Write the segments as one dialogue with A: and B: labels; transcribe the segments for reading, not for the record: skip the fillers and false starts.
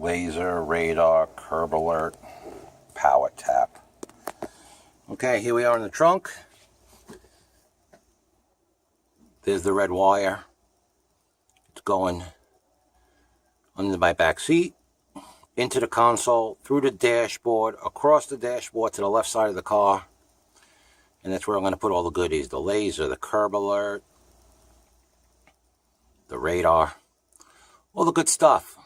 A: laser, radar, curb alert, power tap. Okay, here we are in the trunk. There's the red wire. It's going under my back seat, into the console, through the dashboard, across the dashboard to the left side of the car. And that's where I'm going to put all the goodies. The laser, the curb alert, the radar, all the good stuff.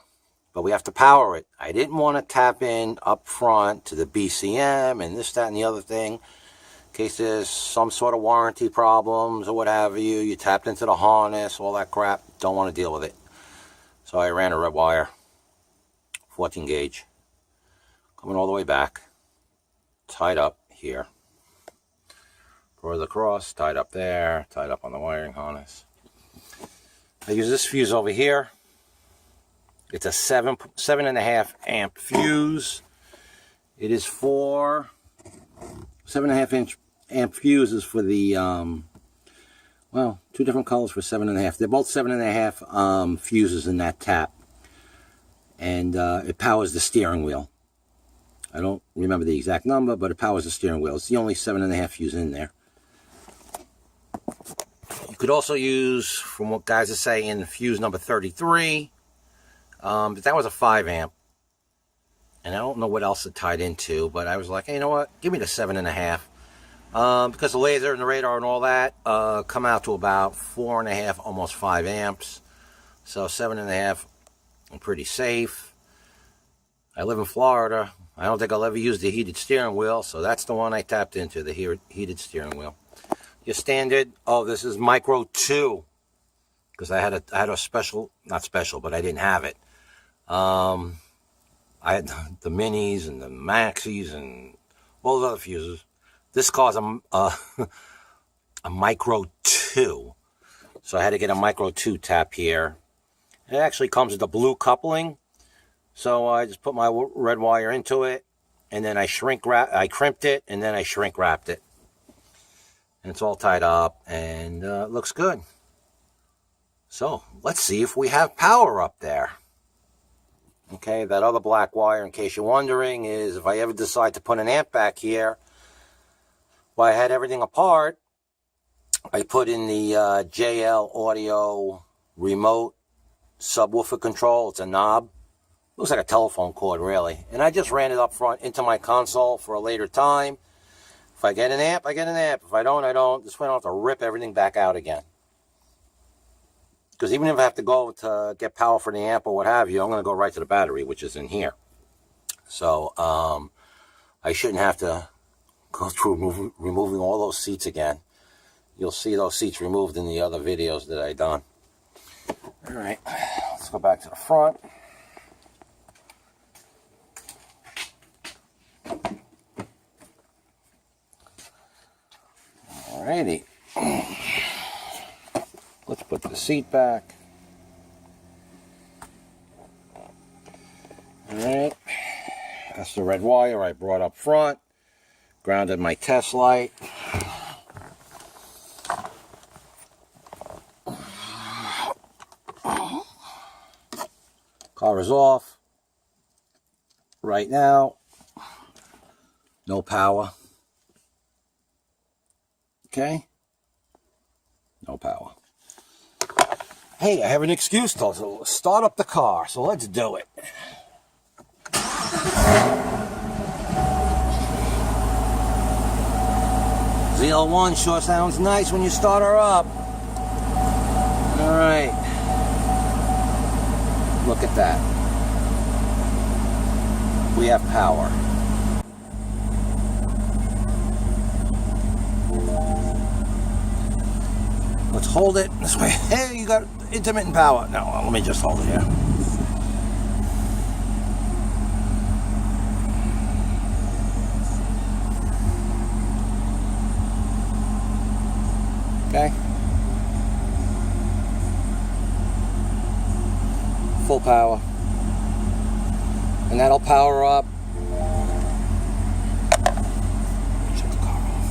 A: But we have to power it. I didn't want to tap in up front to the BCM and this, that, and the other thing. In case there's some sort of warranty problems or what have you. You tapped into the harness, all that crap. Don't want to deal with it. So I ran a red wire, 14 gauge, coming all the way back, tied up here. Further across, tied up there, tied up on the wiring harness. I use this fuse over here. It's a 7.5 amp fuse. It is for 7.5 amp fuses for the well, two different colors for 7.5. They're both 7.5 fuses in that tap, and it powers the steering wheel. I don't remember the exact number, but it powers the steering wheel. It's the only 7.5 fuse in there. You could also use, from what guys are saying, fuse number 33. But that was a 5 amp. And I don't know what else it tied into, but I was like, hey, you know what? Give me the 7.5. Because the laser and the radar and all that come out to about 4.5, almost 5 amps. So 7.5, I'm pretty safe. I live in Florida. I don't think I'll ever use the heated steering wheel, so that's the one I tapped into, the heated steering wheel. Your standard, oh, this is Micro 2. Because I had a special, not special, but I didn't have it. I had the minis and the maxis and all those other fuses. This car's a Micro 2. So I had to get a Micro 2 tap here. It actually comes with the blue coupling. So I just put my red wire into it, and then I crimped it, and then I shrink wrapped it. And it's all tied up, and it looks good. So let's see if we have power up there. Okay, that other black wire, in case you're wondering, is if I ever decide to put an amp back here, well, I had everything apart. I put in the JL Audio remote subwoofer control. It's a knob. Looks like a telephone cord, really. And I just ran it up front into my console for a later time. If I get an amp, I get an amp. If I don't, I don't. This way I don't have to rip everything back out again. Because even if I have to go to get power for the amp or what have you, I'm going to go right to the battery, which is in here. So I shouldn't have to go through removing all those seats again. You'll see those seats removed in the other videos that I've done. All right, let's go back to the front. All righty. Let's put the seat back. All right. That's the red wire I brought up front. Grounded my test light. Car is off. Right now, no power. Okay? No power. Hey, I have an excuse to start up the car, so let's do it. ZL1 sure sounds nice when you start her up. All right. Look at that. We have power. Let's hold it this way. Hey, you got intermittent power. No, let me just hold it here. Okay. Full power. And that'll power up. Shut the car off.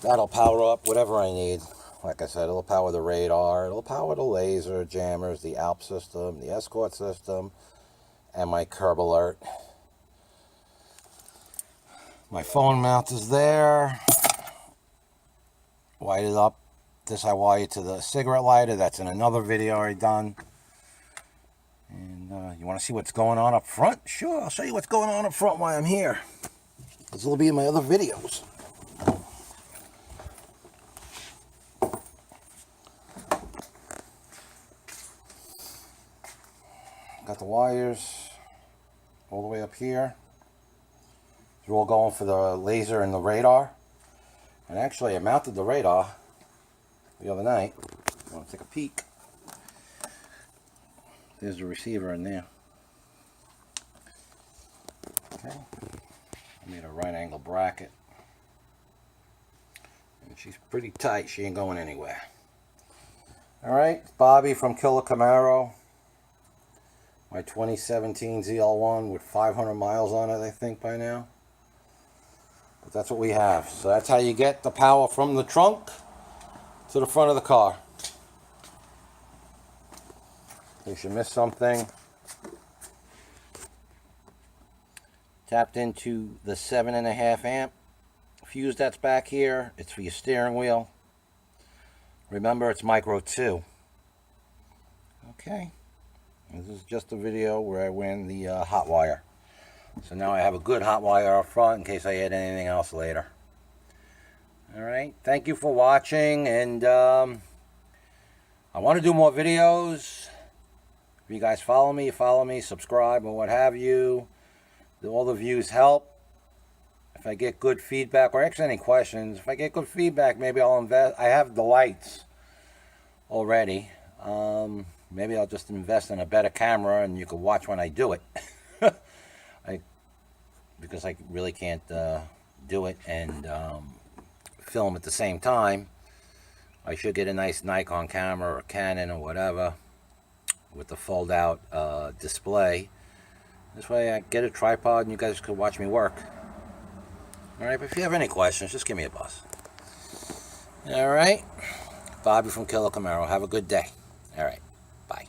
A: That'll power up whatever I need. like I said, it'll power the radar, it'll power the laser jammers, the ALP system, the escort system, and my curb alert. My phone mount is there. Wired it up. This I wired to the cigarette lighter. That's in another video I done. And you want to see what's going on up front? Sure, I'll show you what's going on up front while I'm here. This will be in my other videos. Got the wires all the way up here. They're all going for the laser and the radar. And actually, I mounted the radar the other night. I want to take a peek. There's the receiver in there. Okay. I made a right angle bracket. And she's pretty tight. She ain't going anywhere. Alright, Bobby from Grille Camaro. My 2017 ZL1 with 500 miles on it, I think, by now. But that's what we have. So that's how you get the power from the trunk to the front of the car. In case you missed something. Tapped into the 7.5 amp fuse that's back here. It's for your steering wheel. Remember, it's micro 2. Okay. This is just a video where I win the hot wire. So now I have a good hot wire up front in case I add anything else later. Alright, thank you for watching, and I want to do more videos. If you guys follow me, subscribe, or what have you. All the views help. If I get good feedback, or actually any questions, if I get good feedback, maybe I'll invest. I have the lights already. Maybe I'll just invest in a better camera and you can watch when I do it. Because I really can't do it and film at the same time. I should get a nice Nikon camera or Canon or whatever with the fold out display. This way I get a tripod and you guys could watch me work. Alright, but if you have any questions, just give me a buzz. Alright, Bobby from Grille Camaro. Have a good day. Alright, bye.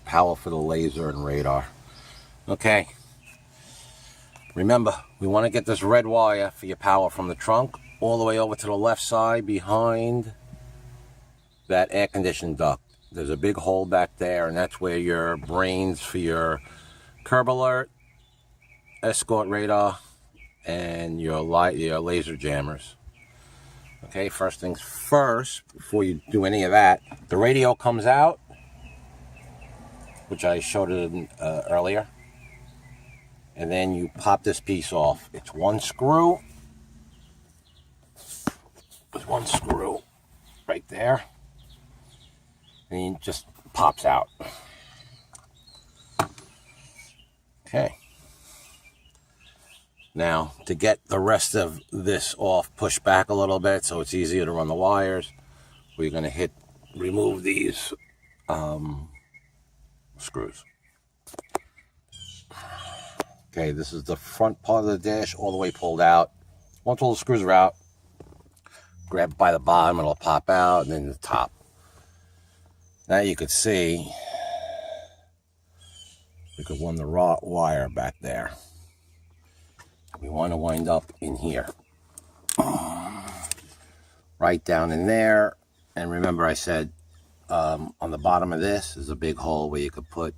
A: Power for the laser and radar. Okay. Remember, we want to get this red wire for your power from the trunk all the way over to the left side behind that air conditioning duct. There's a big hole back there, and that's where your brains for your curb alert, escort radar, and your laser jammers. Okay, first things first, before you do any of that, the radio comes out, which I showed it earlier. And then you pop this piece off. It's one screw. There's one screw right there. And it just pops out. Okay. Now, to get the rest of this off, push back a little bit so it's easier to run the wires. We're going to remove these screws. Okay, this is the front part of the dash all the way pulled out. Once all the screws are out, grab it by the bottom, it'll pop out, and then the top. Now you could see we could run the raw wire back there. We want to wind up in here. Right down in there. And remember I said on the bottom of this is a big hole where you could put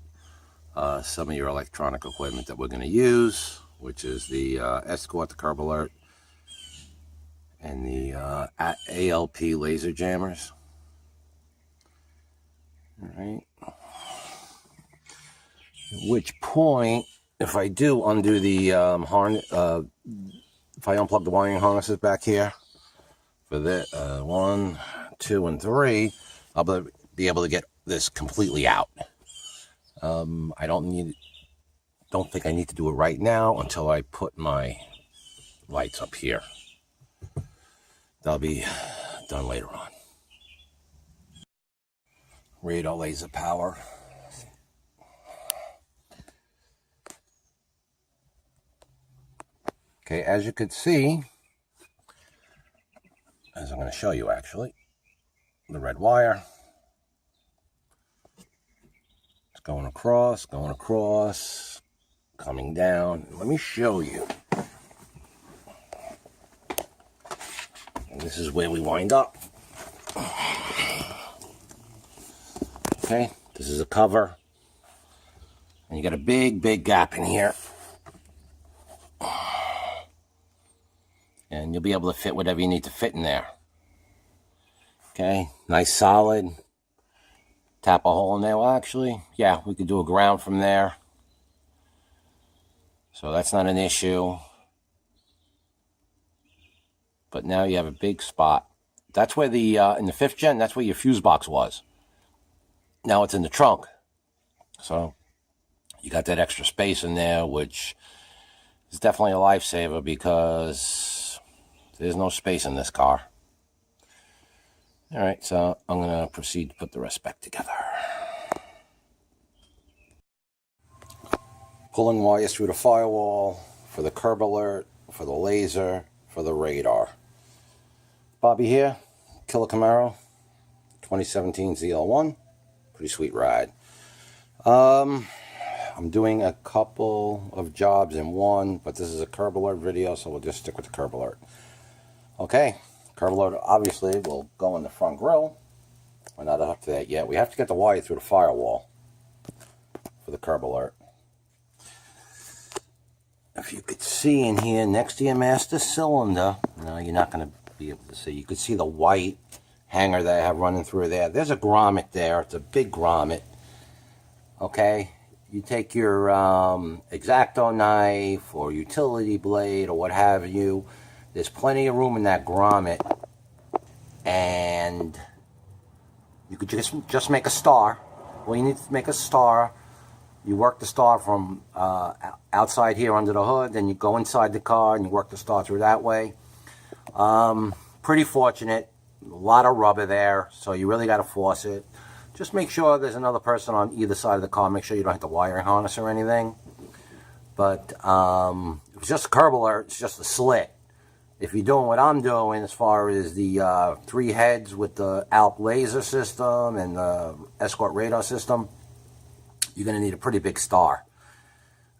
A: some of your electronic equipment that we're going to use, which is the escort, the curb alert, and the ALP laser jammers. All right. At which point, if I do undo the harness, if I unplug the wiring harnesses back here for the 1, 2, and 3, I'll be able to get this completely out. I don't think I need to do it right now until I put my lights up here. That'll be done later on. Radar laser power. Okay, as you can see, as I'm going to show you actually. The red wire. It's going across, coming down. Let me show you. And this is where we wind up. Okay, this is a cover. And you got a big gap in here. And you'll be able to fit whatever you need to fit in there. Okay, nice solid. Tap a hole in there. Well, actually, yeah, we could do a ground from there. So that's not an issue. But now you have a big spot. That's where the, in the 5th gen, that's where your fuse box was. Now it's in the trunk. So you got that extra space in there, which is definitely a lifesaver because there's no space in this car. All right, so I'm going to proceed to put the rest back together. Pulling wires through the firewall for the curb alert, for the laser, for the radar. Bobby here, Killer Camaro, 2017 ZL1. Pretty sweet ride. I'm doing a couple of jobs in one, but this is a curb alert video, so we'll just stick with the curb alert. Okay, curb alert obviously will go in the front grille. We're not up to that yet. We have to get the wire through the firewall for the curb alert. If you could see in here next to your master cylinder, no, you're not going to be able to see. You could see the white hanger that I have running through there. There's a grommet there. It's a big grommet. Okay, you take your X-Acto knife or utility blade or what have you. There's plenty of room in that grommet, and you could just make a star. Well, you need to make a star. You work the star from outside here under the hood, then you go inside the car and you work the star through that way. Pretty fortunate. A lot of rubber there, so you really got to force it. Just make sure there's another person on either side of the car. Make sure you don't have the wiring harness or anything. But if it's just a curb alert, it's just a slit. If you're doing what I'm doing as far as the 3 heads with the ALP laser system and the escort radar system, you're going to need a pretty big star.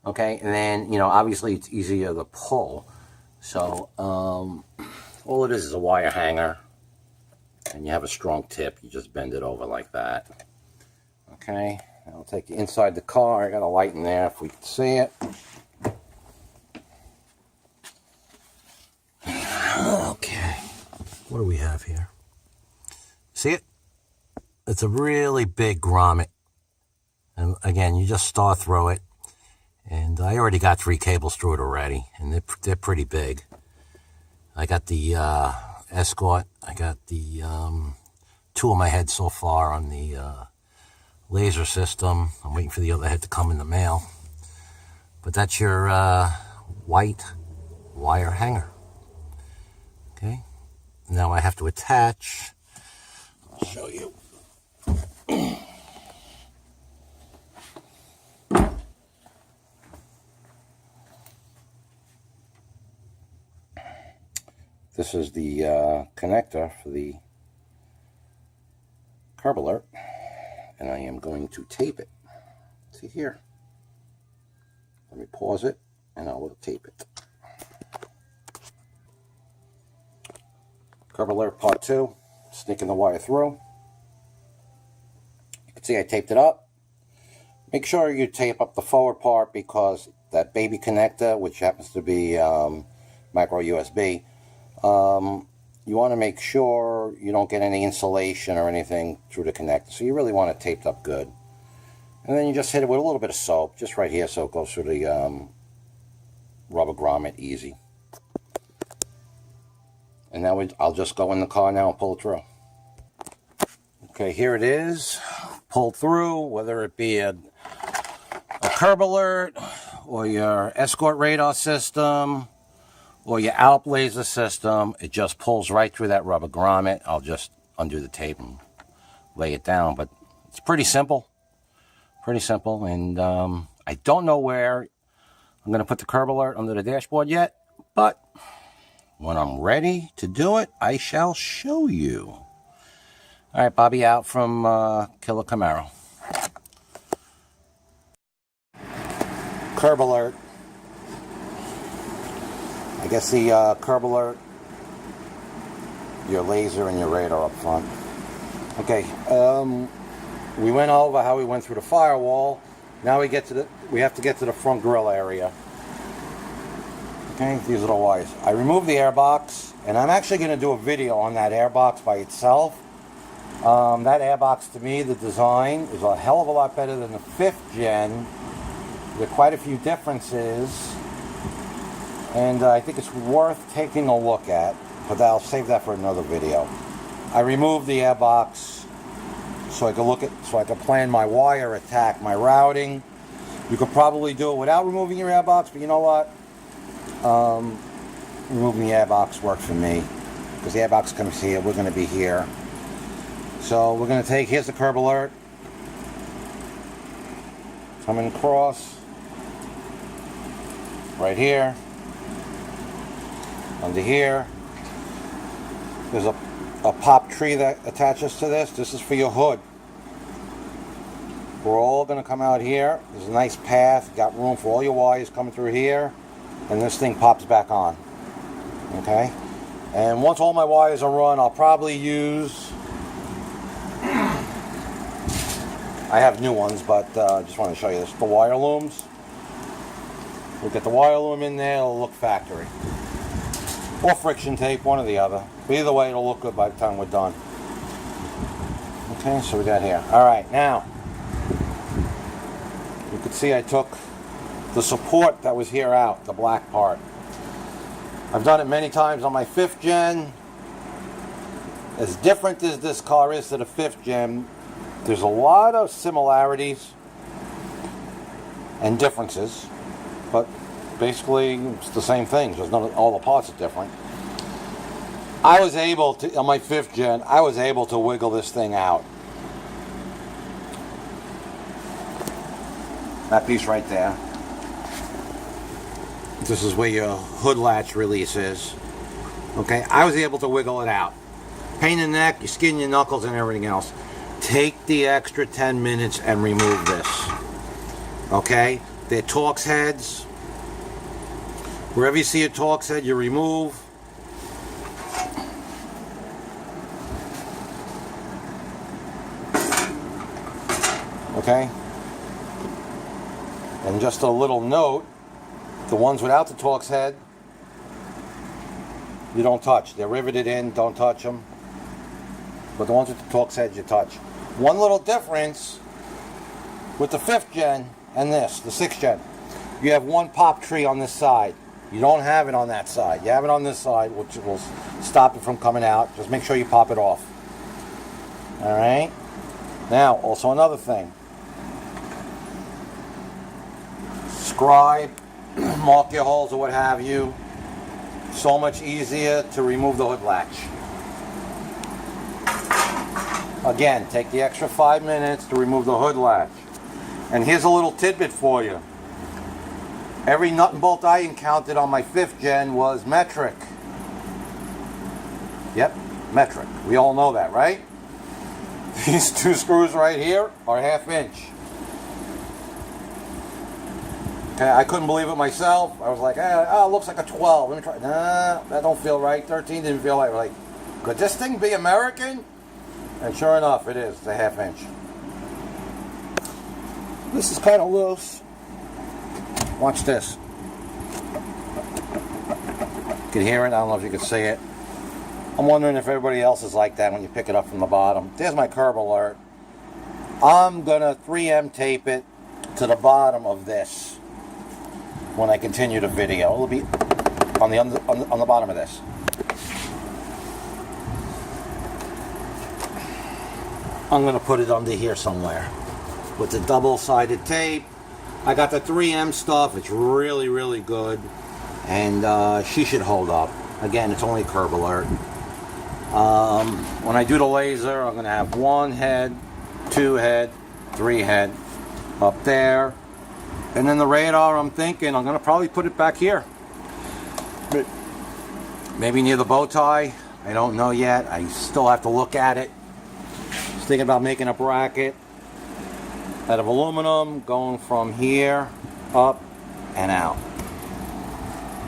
A: Okay, and then, you know, obviously it's easier to pull. So all it is a wire hanger. And you have a strong tip. You just bend it over like that. Okay, I'll take you inside the car. I got a light in there if we can see it. Okay, what do we have here? See it? It's a really big grommet. And again, you just star through it. And I already got 3 cables through it already. And they're pretty big. I got the escort. I got the 2 of my heads so far on the laser system. I'm waiting for the other head to come in the mail. But that's your white wire hanger. Okay. Now I have to attach. I'll show you. This is the connector for the curb alert, and I am going to tape it. See here? Let me pause it, and I will tape it. Curb alert part 2, sneaking the wire through. You can see I taped it up. Make sure you tape up the forward part because that baby connector, which happens to be micro USB, you want to make sure you don't get any insulation or anything through the connector. So you really want it taped up good. And then you just hit it with a little bit of soap, just right here, so it goes through the rubber grommet easy. And now I'll just go in the car now and pull it through. Okay, here it is. Pulled through, whether it be a curb alert or your escort radar system or your ALP laser system, it just pulls right through that rubber grommet. I'll just undo the tape and lay it down, but it's pretty simple. Pretty simple, and I don't know where I'm going to put the curb alert under the dashboard yet, but when I'm ready to do it, I shall show you. All right, Bobby out from Killer Camaro. Curb alert. I guess the curb alert, your laser and your radar up front. Okay, we went over how we went through the firewall. Now we have to get to the front grille area. Okay, these are the wires. I removed the airbox, and I'm actually going to do a video on that airbox by itself. That airbox, to me, the design is a hell of a lot better than the 5th gen. There are quite a few differences, and I think it's worth taking a look at, but I'll save that for another video. I removed the airbox so I could plan my wire attack, my routing. You could probably do it without removing your airbox, but you know what? Removing the airbox worked for me, because the airbox comes here, we're going to be here. So we're going to here's the curb alert, coming across, right here, under here, there's a pop tree that attaches to this. This is for your hood. We're all going to come out here. There's a nice path, got room for all your wires coming through here. And this thing pops back on. Okay? And once all my wires are run, I'll probably use... I have new ones, but I just want to show you this. The wire looms. We'll get the wire loom in there, it'll look factory. Or friction tape, one or the other. But either way, it'll look good by the time we're done. Okay, so we got here. Alright, now, you can see I took the support that was here out, the black part. I've done it many times on my 5th gen. As different as this car is to the 5th gen, there's a lot of similarities and differences, but basically it's the same thing. Just all the parts are different. I was able to, on my 5th gen, I was able to wiggle this thing out. That piece right there. This is where your hood latch release is. Okay, I was able to wiggle it out. Pain in the neck, you skin your knuckles and everything else. Take the extra 10 minutes and remove this. Okay, they're Torx heads. Wherever you see a Torx head, you remove. Okay, and just a little note. The ones without the Torx head, you don't touch. They're riveted in, don't touch them. But the ones with the Torx head, you touch. One little difference with the 5th gen and this, the 6th gen. You have one pop tree on this side. You don't have it on that side. You have it on this side, which will stop it from coming out. Just make sure you pop it off. Alright? Now, also another thing. Scribe. Mark your holes or what have you. So much easier to remove the hood latch. Again, take the extra 5 minutes to remove the hood latch. And here's a little tidbit for you. Every nut and bolt I encountered on my 5th gen was metric. Yep, metric. We all know that, right? These 2 screws right here are 1/2 inch. Okay, I couldn't believe it myself. I was like, it looks like a 12. Let me try. Nah, that don't feel right. 13 didn't feel right. We're like, could this thing be American? And sure enough, it is. It's a 1/2 inch. This is kind of loose. Watch this. You can hear it. I don't know if you can see it. I'm wondering if everybody else is like that when you pick it up from the bottom. There's my curb alert. I'm going to 3M tape it to the bottom of this when I continue the video. It'll be on the bottom of this. I'm going to put it under here somewhere with the double-sided tape. I got the 3M stuff. It's really, really good. And she should hold up. Again, it's only curb alert. When I do the laser, I'm going to have 1 head, 2 head, 3 head up there. And then the radar, I'm thinking I'm going to probably put it back here. But Maybe near the bow tie. I don't know yet. I still have to look at it. Just thinking about making a bracket out of aluminum going from here up and out.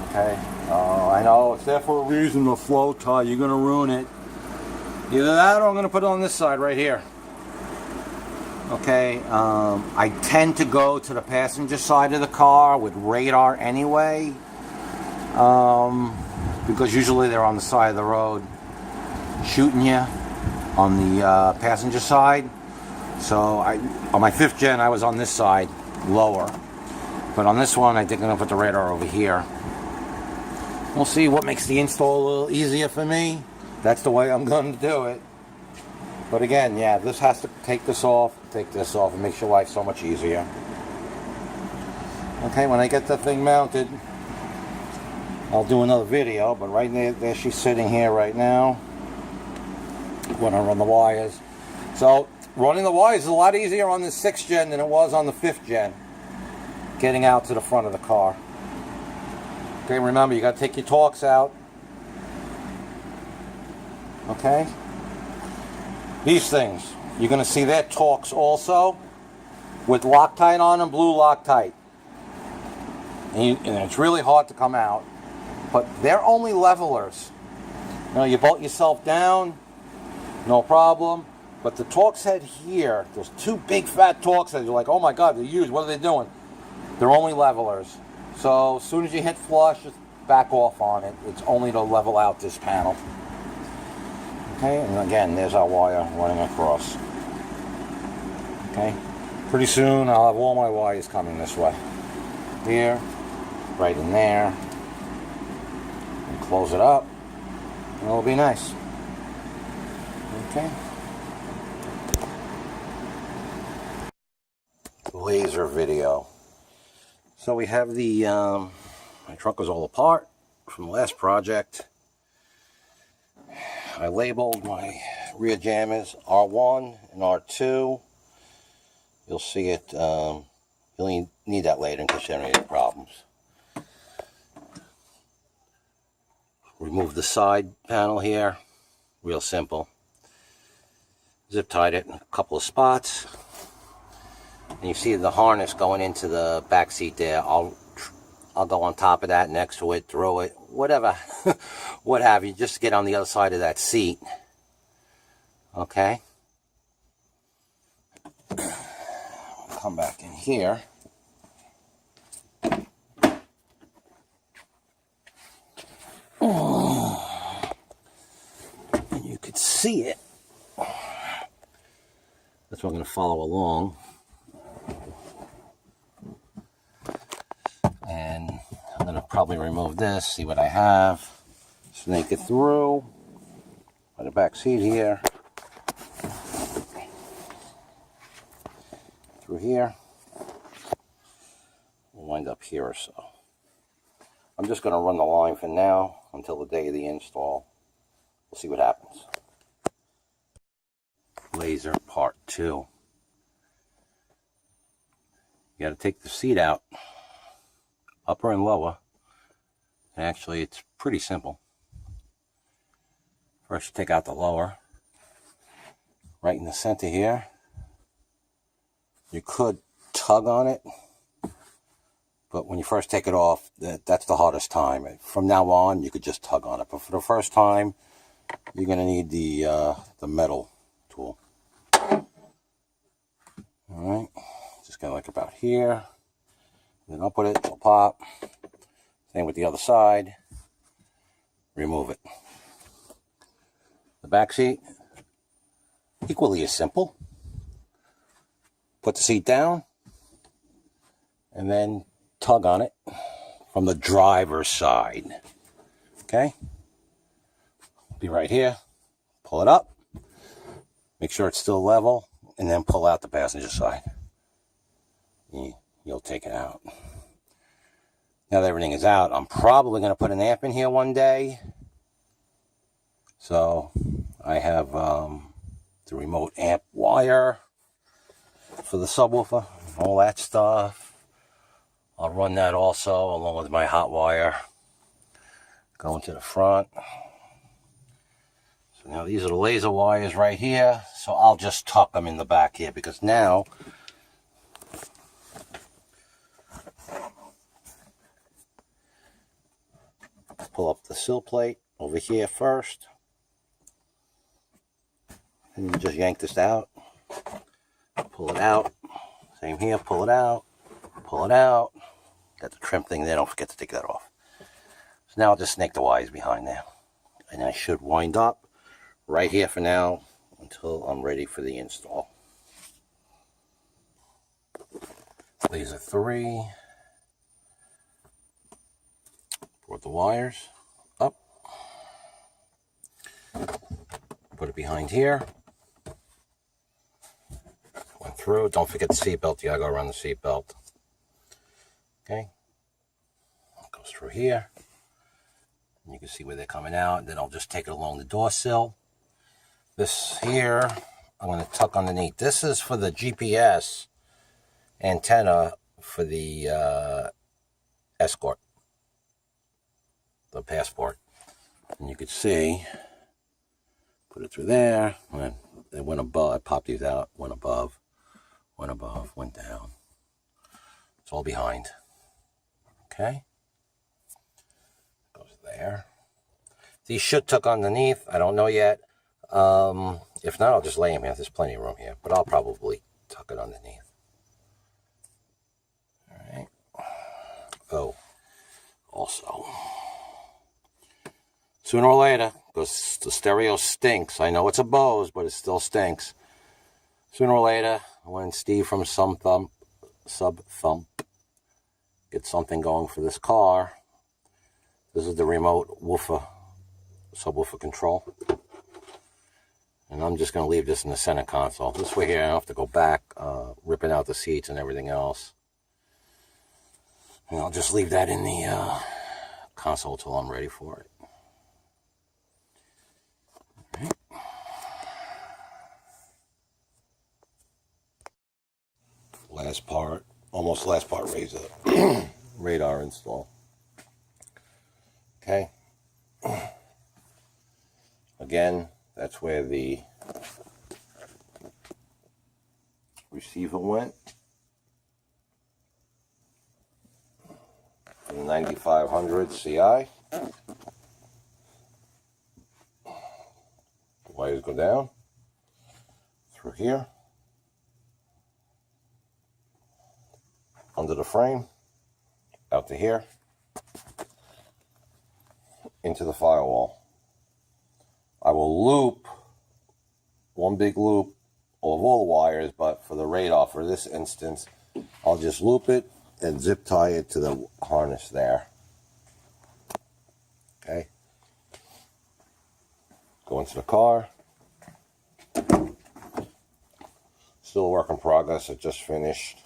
A: Okay. I know it's there for a reason, the flow tie. You're going to ruin it. Either that or I'm going to put it on this side right here. Okay. I tend to go to the passenger side of the car with radar anyway. Because usually they're on the side of the road shooting you on the passenger side. So on my 5th gen I was on this side lower, but on this one I think I'm going to put the radar over here. We'll see what makes the install a little easier for me. That's the way I'm going to do it. But again, yeah, this has to take this off, and makes your life so much easier. Okay, when I get the thing mounted, I'll do another video, but right there she's sitting here right now when I run the wires. So running the wires is a lot easier on the 6th gen than it was on the 5th gen, getting out to the front of the car. Okay, remember, you got to take your Torx out. Okay, these things, you're going to see their Torx also with Loctite on them, blue Loctite, and it's really hard to come out. But they're only levelers. You know, you bolt yourself down, no problem. But the Torx head here, those 2 big fat Torx heads, you're like, oh my God, they're huge. What are they doing? They're only levelers. So as soon as you hit flush, just back off on it. It's only to level out this panel. Okay, and again, there's our wire running across. Okay, pretty soon I'll have all my wires coming this way. Here, right in there. Close it up, and it'll be nice. Okay. Laser video. So we have the, my truck was all apart from the last project. I labeled my rear jammers R1 and R2. You'll see it, you'll need that later in case you have any problems. Remove the side panel here, real simple. Zip tied it in a couple of spots, and you see the harness going into the back seat there. I'll go on top of that, next to it, through it, whatever, what have you, just to get on the other side of that seat. Okay. Come back in here. And you could see it. That's why I'm going to follow along. And I'm going to probably remove this, see what I have. Snake it through by the back seat here. Through here. We'll wind up here or so. I'm just going to run the line for now until the day of the install. We'll see what happens. Laser part 2. You got to take the seat out, upper and lower. Actually, it's pretty simple. First, you take out the lower. Right in the center here. You could tug on it. But when you first take it off, that's the hardest time. From now on, you could just tug on it. But for the first time, you're going to need the metal tool. Alright, just kind of like about here. Then I'll put it, it'll pop. Same with the other side. Remove it. The back seat, equally as simple. Put the seat down, and then tug on it from the driver's side. Okay? Be right here. Pull it up. Make sure it's still level, and then pull out the passenger side. You'll take it out. Now that everything is out, I'm probably going to put an amp in here one day. So I have the remote amp wire for the subwoofer, all that stuff. I'll run that also along with my hot wire. Going to the front. So now these are the laser wires right here. So I'll just tuck them in the back here because now pull up the sill plate over here first. And you just yank this out. Pull it out. Same here, pull it out. Pull it out. Got the trim thing there, don't forget to take that off. So now I'll just snake the wires behind there. And I should wind up right here for now until I'm ready for the install. Laser 3. Put the wires up. Put it behind here. Went through. Don't forget the seatbelt. You gotta go around the seatbelt. Okay. It goes through here. And you can see where they're coming out. Then I'll just take it along the door sill. This here, I'm going to tuck underneath. This is for the GPS antenna for the Escort, the Passport. And you can see, put it through there. And it went above. I popped these out. Went above. Went above. Went down. It's all behind. Okay. Goes there. These should tuck underneath. I don't know yet. If not, I'll just lay them here. There's plenty of room here, but I'll probably tuck it underneath. All right. Oh, also, sooner or later, because the stereo stinks. I know it's a Bose, but it still stinks. Sooner or later, when Steve from Sub Thump gets something going for this car, this is the remote woofer, subwoofer control. And I'm just going to leave this in the center console. This way here, I don't have to go back, ripping out the seats and everything else. And I'll just leave that in the console till I'm ready for it. Right. Last part, almost last part, radar install. Okay. Again, that's where the receiver went. The 9500 CI. The wires go down through here, under the frame, out to here, into the firewall. I will loop one big loop of all the wires, but for the radar, for this instance, I'll just loop it and zip tie it to the harness there. Okay. Go into the car. Still a work in progress. It just finished.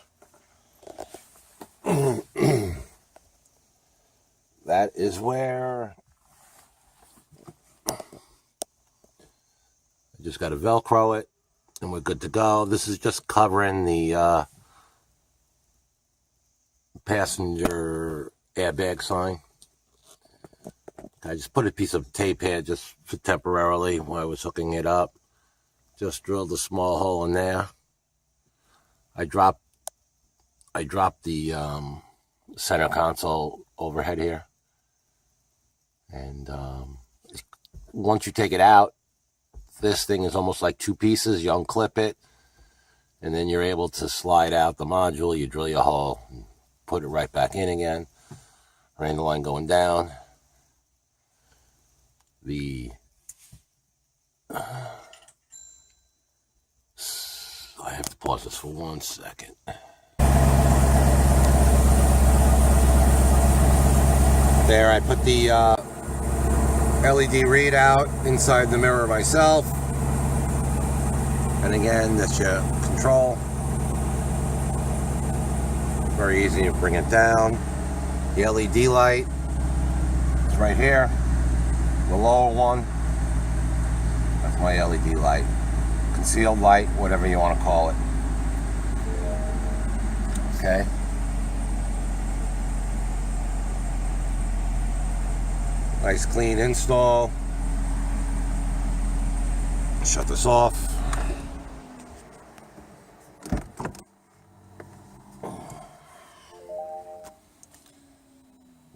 A: That is where I just got to Velcro it and we're good to go. This is just covering the passenger airbag sign. I just put a piece of tape here just for temporarily while I was hooking it up. Just drilled a small hole in there. I dropped the center console overhead here. And once you take it out, this thing is almost like two pieces. You unclip it, and then you're able to slide out the module. You drill your hole, and put it right back in again. Rain the line going down. I have to pause this for 1 second. There, I put the LED readout inside the mirror myself. And again, that's your control. Very easy to bring it down. The LED light is right here. The lower one, that's my LED light. Concealed light, whatever you want to call it. Okay. Nice clean install. Shut this off.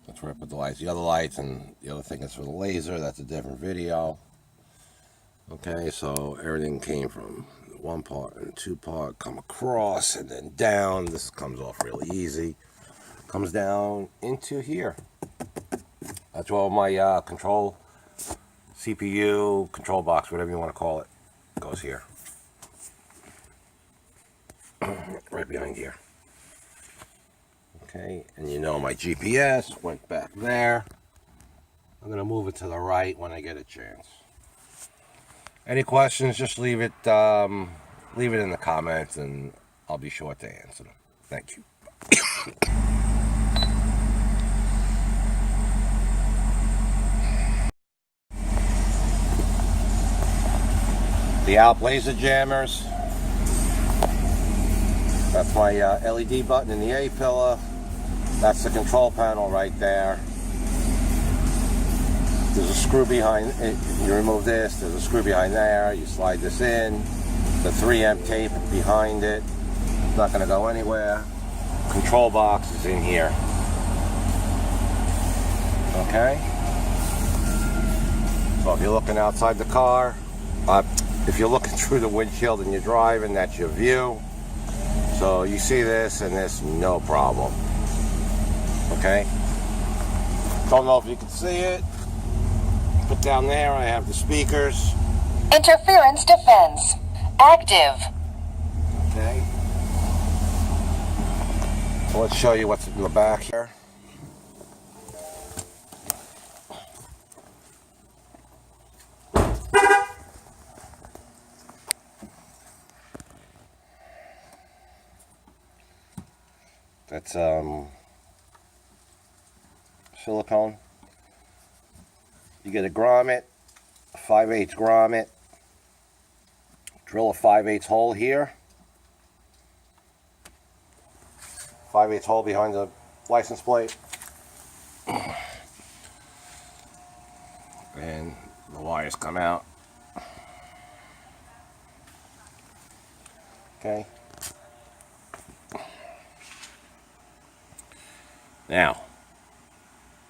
A: That's where I put the lights. The other lights and the other thing is for the laser. That's a different video. Okay, so everything came from one part and two part, come across and then down. This comes off really easy. Comes down into here. That's where my control, CPU, control box, whatever you want to call it, goes here. Right behind here. Okay, and you know my GPS went back there. I'm going to move it to the right when I get a chance. Any questions, just leave it in the comments and I'll be sure to answer them. Thank you. The Alp laser jammers. That's my LED button in the A-pillar. That's the control panel right there. There's a screw behind it. You remove this, there's a screw behind there. You slide this in. The 3M tape behind it. It's not going to go anywhere. Control box is in here. Okay? So if you're looking outside the car, if you're looking through the windshield and you're driving, that's your view. So you see this and this, no problem. Okay? Don't know if you can see it. Put down there, I have the speakers.
B: Interference defense. Active.
A: Okay. So let's show you what's in the back here. That's silicone. You get a grommet, a 5/8 grommet. Drill a 5/8 hole here. 5/8 hole behind the license plate. And the wires come out. Okay. Now,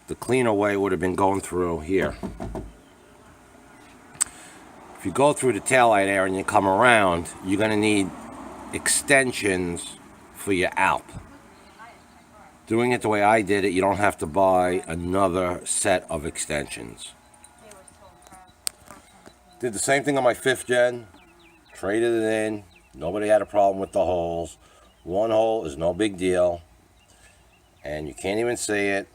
A: the cleaner way would have been going through here. If you go through the taillight area and you come around, you're going to need extensions for your Alp. Doing it the way I did it, you don't have to buy another set of extensions. Did the same thing on my 5th gen. Traded it in. Nobody had a problem with the holes. One hole is no big deal. And you can't even see it.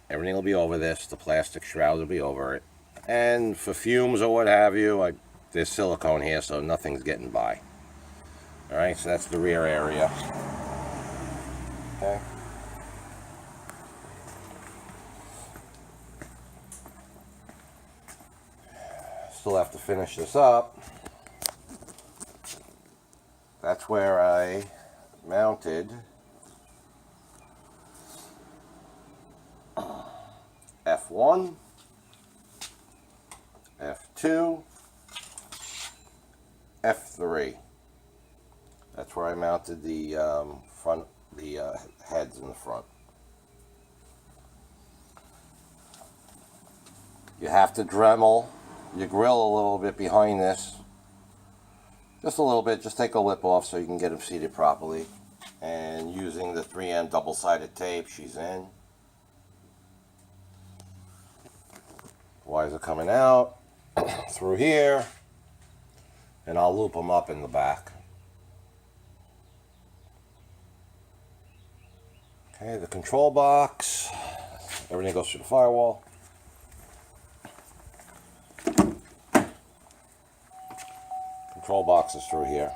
A: Everything will be over this. The plastic shroud will be over it. And for fumes or what have you, there's silicone here, so nothing's getting by. Alright, so that's the rear area. Okay. Still have to finish this up. That's where I mounted F1, F2, F3. That's where I mounted the heads in the front. You have to Dremel your grill a little bit behind this. Just a little bit, just take a lip off so you can get them seated properly. And using the 3M double-sided tape, she's in. Wires are coming out through here, and I'll loop them up in the back. Okay, the control box, everything goes through the firewall. Control box is through here.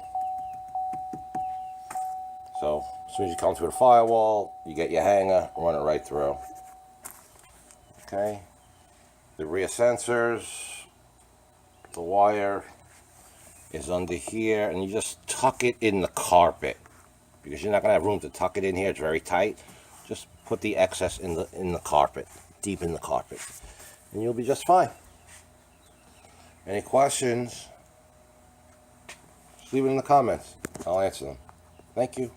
A: So as soon as you come through the firewall, you get your hanger, run it right through. Okay. The rear sensors, the wire is under here, and you just tuck it in the carpet because you're not gonna have room to tuck it in here. It's very tight. Just put the excess in the carpet, deep in the carpet. and you'll be just fine. Any questions, just leave it in the comments. I'll answer them. Thank you.